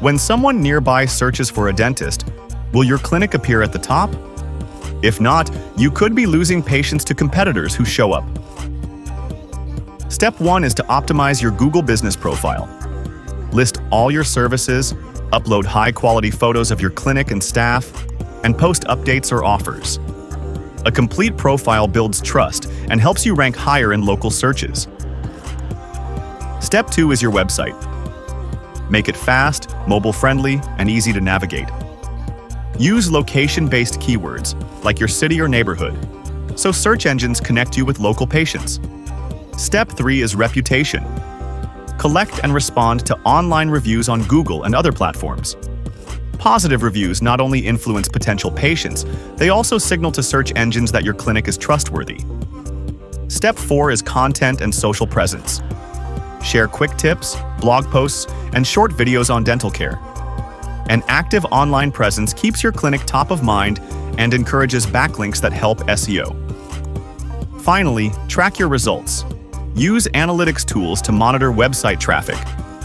When someone nearby searches for a dentist, will your clinic appear at the top? If not, you could be losing patients to competitors who show up. Step 1 is to optimize your Google business profile. List all your services, upload high-quality photos of your clinic and staff, and post updates or offers. A complete profile builds trust and helps you rank higher in local searches. Step 2 is your website. Make it fast, mobile-friendly, and easy to navigate. Use location-based keywords, like your city or neighborhood, so search engines connect you with local patients. Step 3 is reputation. Collect and respond to online reviews on Google and other platforms. Positive reviews not only influence potential patients, they also signal to search engines that your clinic is trustworthy. Step 4 is content and social presence. Share quick tips, blog posts, and short videos on dental care. An active online presence keeps your clinic top of mind and encourages backlinks that help SEO. Finally, track your results. Use analytics tools to monitor website traffic,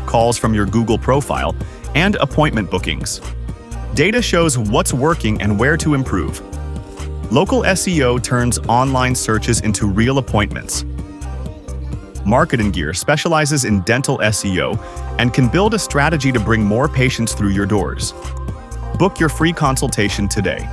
calls from your Google profile, and appointment bookings. Data shows what's working and where to improve. Local SEO turns online searches into real appointments. MarketinGear specializes in dental SEO and can build a strategy to bring more patients through your doors. Book your free consultation today.